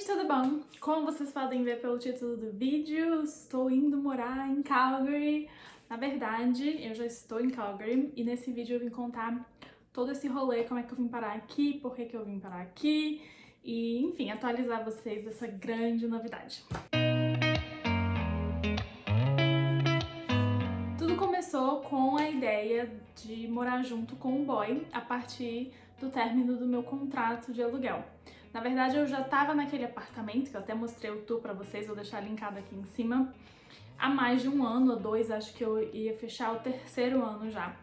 gente, tudo bom? Como vocês podem ver pelo título do vídeo, estou indo morar em Calgary. Na verdade, eu já estou em Calgary e nesse vídeo eu vim contar todo esse rolê, como é que eu vim parar aqui, por que eu vim parar aqui e, enfim, atualizar vocês dessa grande novidade. Tudo começou com a ideia de morar junto com um boy a partir do término do meu contrato de aluguel. Na verdade, eu já estava naquele apartamento, que eu até mostrei o tour pra vocês, vou deixar linkado aqui em cima, há mais de um ano ou dois, acho que eu ia fechar o terceiro ano já.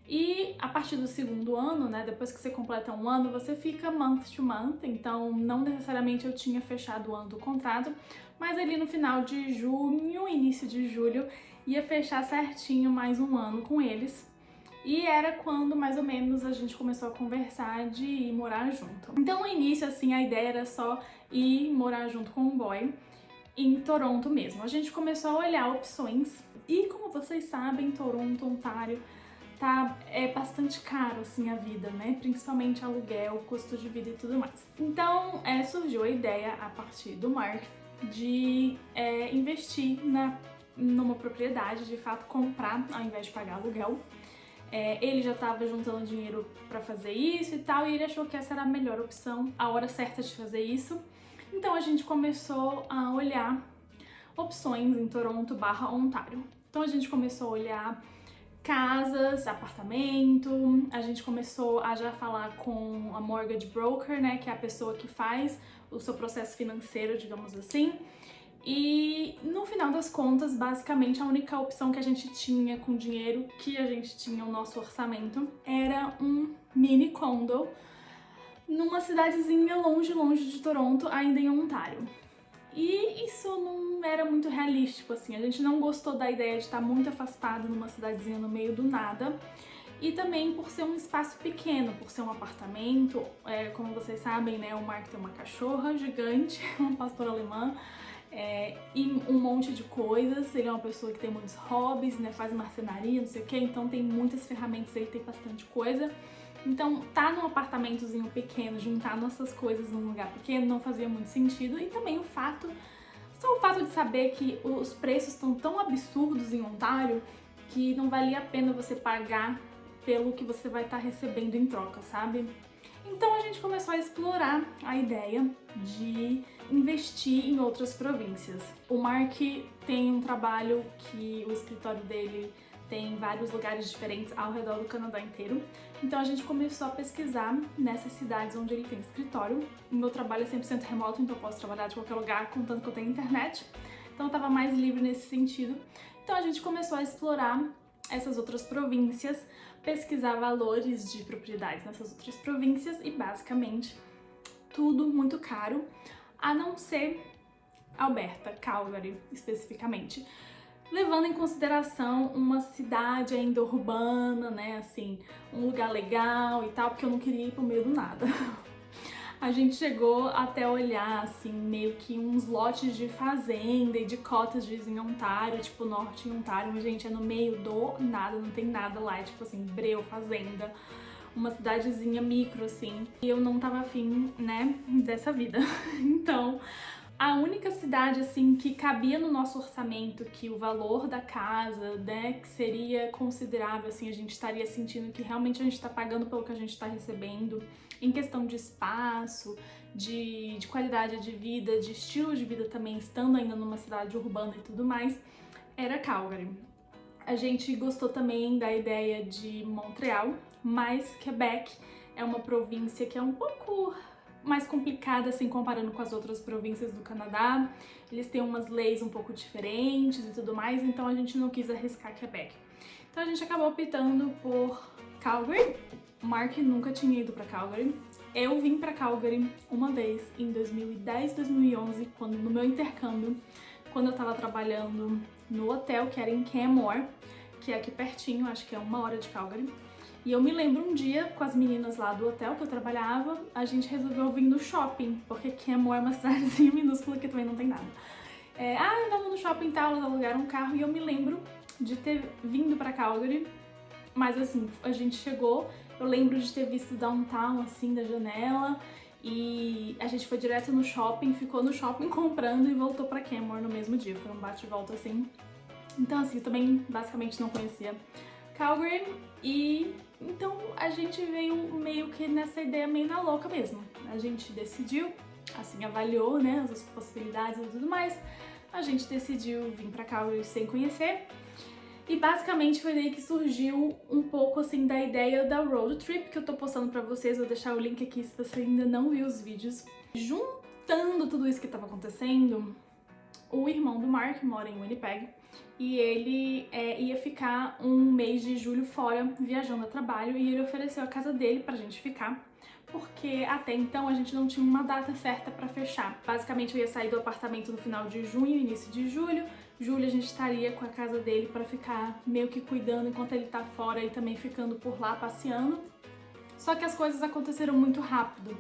E a partir do segundo ano, né, depois que você completa um ano, você fica month to month, então não necessariamente eu tinha fechado o ano do contrato, mas ali no final de junho, início de julho, ia fechar certinho mais um ano com eles. E era quando, mais ou menos, a gente começou a conversar de ir morar junto. Então, no início, assim, a ideia era só ir morar junto com um boy em Toronto mesmo. A gente começou a olhar opções e, como vocês sabem, Toronto, Ontário, é bastante caro, assim, a vida, né? Principalmente aluguel, custo de vida e tudo mais. Então, surgiu a ideia, a partir do Mark, de investir numa propriedade, de fato, comprar ao invés de pagar aluguel. Ele já estava juntando dinheiro para fazer isso e tal, e ele achou que essa era a melhor opção, a hora certa de fazer isso. Então a gente começou a olhar opções em Toronto/Ontário. Então a gente começou a olhar casas, apartamento, a gente começou a já falar com a mortgage broker, né, que é a pessoa que faz o seu processo financeiro, digamos assim. E no final das contas, basicamente a única opção que a gente tinha com dinheiro que a gente tinha o nosso orçamento era um mini condo numa cidadezinha longe de Toronto, ainda em Ontário. E isso não era muito realístico, assim, a gente não gostou da ideia de estar muito afastado numa cidadezinha no meio do nada. E também por ser um espaço pequeno, por ser um apartamento, como vocês sabem, né, o Mark tem uma cachorra gigante, uma pastora alemã, e um monte de coisas. Ele é uma pessoa que tem muitos hobbies, né, faz marcenaria, não sei o que, então tem muitas ferramentas, ele tem bastante coisa. Então, tá num apartamentozinho pequeno, juntar nossas coisas num lugar pequeno não fazia muito sentido. E também só o fato de saber que os preços estão tão absurdos em Ontário que não valia a pena você pagar pelo que você vai estar recebendo em troca, sabe? Então a gente começou a explorar a ideia de investir em outras províncias. O Mark tem um trabalho que o escritório dele tem em vários lugares diferentes ao redor do Canadá inteiro. Então a gente começou a pesquisar nessas cidades onde ele tem escritório. O meu trabalho é 100% remoto, então eu posso trabalhar de qualquer lugar, contanto que eu tenho internet. Então eu tava mais livre nesse sentido. Então a gente começou a explorar essas outras províncias, pesquisar valores de propriedades nessas outras províncias e basicamente tudo muito caro, a não ser Alberta, Calgary especificamente. Levando em consideração uma cidade ainda urbana, né, assim, um lugar legal e tal, porque eu não queria ir pro meio do nada. A gente chegou até olhar, assim, meio que uns lotes de fazenda e de cottages em Ontário, tipo, norte em Ontário, mas, gente, é no meio do nada, não tem nada lá, é tipo assim, breu, fazenda, uma cidadezinha micro, assim, e eu não tava afim, né, dessa vida. Então, a única cidade, assim, que cabia no nosso orçamento, que o valor da casa, né, que seria considerável, assim, a gente estaria sentindo que realmente a gente tá pagando pelo que a gente tá recebendo, em questão de espaço, de qualidade de vida, de estilo de vida também, estando ainda numa cidade urbana e tudo mais, era Calgary. A gente gostou também da ideia de Montreal, mas Quebec é uma província que é um pouco mais complicada, assim, comparando com as outras províncias do Canadá. Eles têm umas leis um pouco diferentes e tudo mais, então a gente não quis arriscar Quebec. Então a gente acabou optando por Calgary. O Mark nunca tinha ido pra Calgary. Eu vim pra Calgary uma vez em 2010, 2011, quando no meu intercâmbio, quando eu tava trabalhando no hotel, que era em Canmore, que é aqui pertinho, acho que é 1 hora de Calgary. E eu me lembro um dia, com as meninas lá do hotel que eu trabalhava, a gente resolveu vir no shopping, porque Canmore é uma cidadezinha minúscula que também não tem nada. Vamos no shopping e tal, elas alugaram um carro, e eu me lembro de ter vindo pra Calgary, mas assim, a gente chegou, eu lembro de ter visto downtown, assim, da janela, E a gente foi direto no shopping, ficou no shopping comprando e voltou pra Canmore no mesmo dia. Foi um bate e volta assim. Então assim, eu também basicamente não conhecia Calgary e então a gente veio meio que nessa ideia meio na louca mesmo. A gente decidiu, assim, avaliou, né, as possibilidades e tudo mais. A gente decidiu vir pra Calgary sem conhecer. E basicamente foi daí que surgiu um pouco assim da ideia da road trip que eu tô postando pra vocês, vou deixar o link aqui se você ainda não viu os vídeos. Juntando tudo isso que tava acontecendo, o irmão do Mark mora em Winnipeg e ele ia ficar um mês de julho fora viajando a trabalho e ele ofereceu a casa dele pra gente ficar, porque até então a gente não tinha uma data certa pra fechar. Basicamente eu ia sair do apartamento no final de junho, início de julho. Julho a gente estaria com a casa dele pra ficar meio que cuidando enquanto ele tá fora e também ficando por lá passeando. Só que as coisas aconteceram muito rápido,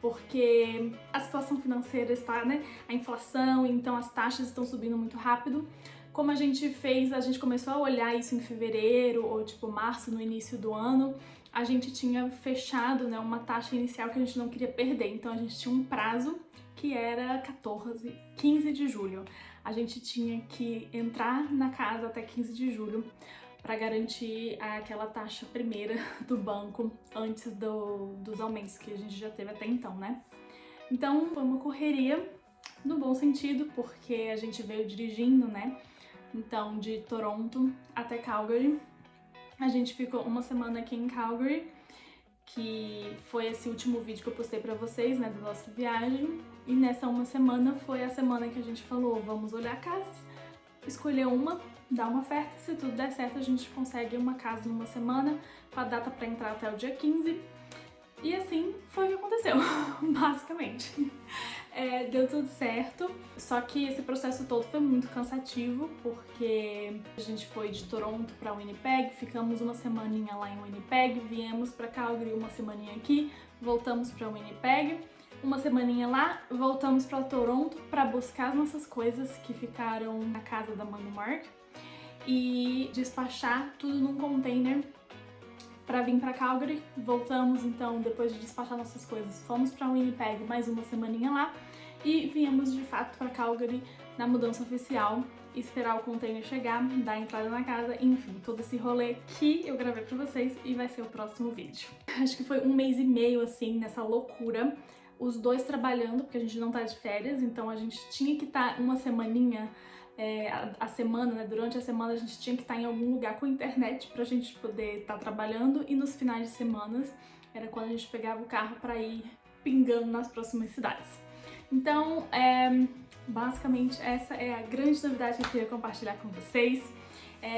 porque a situação financeira está, né, a inflação, então as taxas estão subindo muito rápido. Como a gente fez, a gente começou a olhar isso em fevereiro ou tipo março, no início do ano, a gente tinha fechado, né, uma taxa inicial que a gente não queria perder, então a gente tinha um prazo que era 15 de julho. A gente tinha que entrar na casa até 15 de julho para garantir aquela taxa primeira do banco antes dos aumentos que a gente já teve até então, né? Então foi uma correria no bom sentido, porque a gente veio dirigindo, né? Então de Toronto até Calgary. A gente ficou uma semana aqui em Calgary, que foi esse último vídeo que eu postei pra vocês, né, da nossa viagem. E nessa uma semana foi a semana que a gente falou, vamos olhar casas, escolher uma, dar uma oferta, se tudo der certo a gente consegue uma casa numa semana, com a data pra entrar até o dia 15. E assim foi o que aconteceu, basicamente. Deu tudo certo, só que esse processo todo foi muito cansativo, porque a gente foi de Toronto pra Winnipeg, ficamos uma semaninha lá em Winnipeg, viemos pra Calgary uma semaninha aqui, voltamos pra Winnipeg, uma semaninha lá, voltamos pra Toronto pra buscar as nossas coisas que ficaram na casa da mãe do Mark e despachar tudo num container pra vir pra Calgary. Voltamos então, depois de despachar nossas coisas, fomos pra Winnipeg mais uma semaninha lá e viemos de fato pra Calgary na mudança oficial, esperar o container chegar, dar a entrada na casa, enfim, todo esse rolê que eu gravei pra vocês e vai ser o próximo vídeo. Acho que foi um mês e meio assim, nessa loucura, os dois trabalhando, porque a gente não tá de férias, então a gente tinha que estar uma semaninha a semana, né? Durante a semana a gente tinha que estar em algum lugar com internet pra gente poder estar trabalhando, e nos finais de semanas era quando a gente pegava o carro pra ir pingando nas próximas cidades. Então, basicamente essa é a grande novidade que eu queria compartilhar com vocês.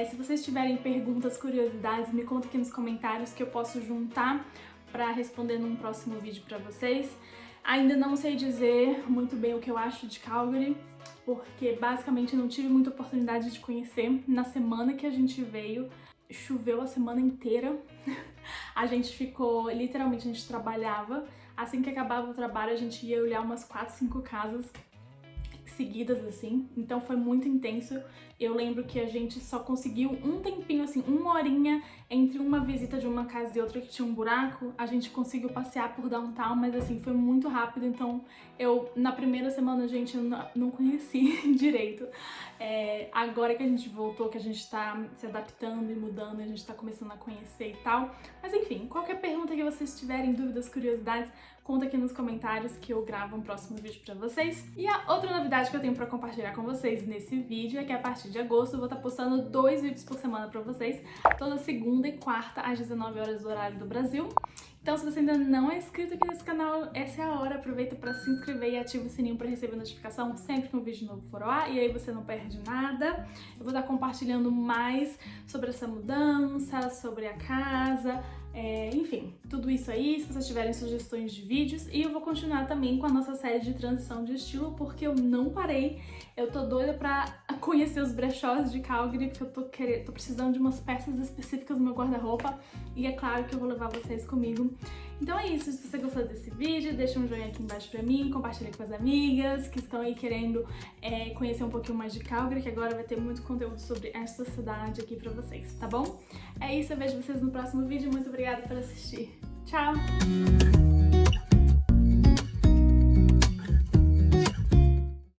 Se vocês tiverem perguntas, curiosidades, me conta aqui nos comentários que eu posso juntar pra responder num próximo vídeo pra vocês. Ainda não sei dizer muito bem o que eu acho de Calgary, porque basicamente não tive muita oportunidade de conhecer. Na semana que a gente veio, choveu a semana inteira. A gente ficou, literalmente, a gente trabalhava. Assim que acabava o trabalho, a gente ia olhar umas 4, 5 casas seguidas, assim. Então foi muito intenso. Eu lembro que a gente só conseguiu um tempinho, assim, uma horinha entre uma visita de uma casa e outra que tinha um buraco. A gente conseguiu passear por downtown, mas assim, foi muito rápido. Então eu, na primeira semana, gente, eu não conheci direito. Agora que a gente voltou, que a gente tá se adaptando e mudando, a gente tá começando a conhecer e tal. Mas enfim, qualquer pergunta que vocês tiverem, dúvidas, curiosidades, conta aqui nos comentários que eu gravo um próximo vídeo pra vocês. E a outra novidade que eu tenho pra compartilhar com vocês nesse vídeo é que a partir de agosto eu vou estar postando 2 vídeos por semana pra vocês, toda segunda e quarta às 19 horas do horário do Brasil. Então, se você ainda não é inscrito aqui nesse canal, essa é a hora. Aproveita para se inscrever e ativa o sininho para receber notificação sempre que um vídeo novo for ao ar, e aí você não perde nada. Eu vou estar compartilhando mais sobre essa mudança, sobre a casa, enfim, tudo isso aí, se vocês tiverem sugestões de vídeos. E eu vou continuar também com a nossa série de transição de estilo, porque eu não parei. Eu tô doida pra conhecer os brechós de Calgary, porque eu tô precisando de umas peças específicas no meu guarda-roupa, e é claro que eu vou levar vocês comigo. Então é isso, se você gostou desse vídeo, deixa um joinha aqui embaixo pra mim, compartilha com as amigas que estão aí querendo conhecer um pouquinho mais de Calgary, que agora vai ter muito conteúdo sobre esta cidade aqui pra vocês, tá bom? É isso, eu vejo vocês no próximo vídeo, muito obrigada por assistir. Tchau!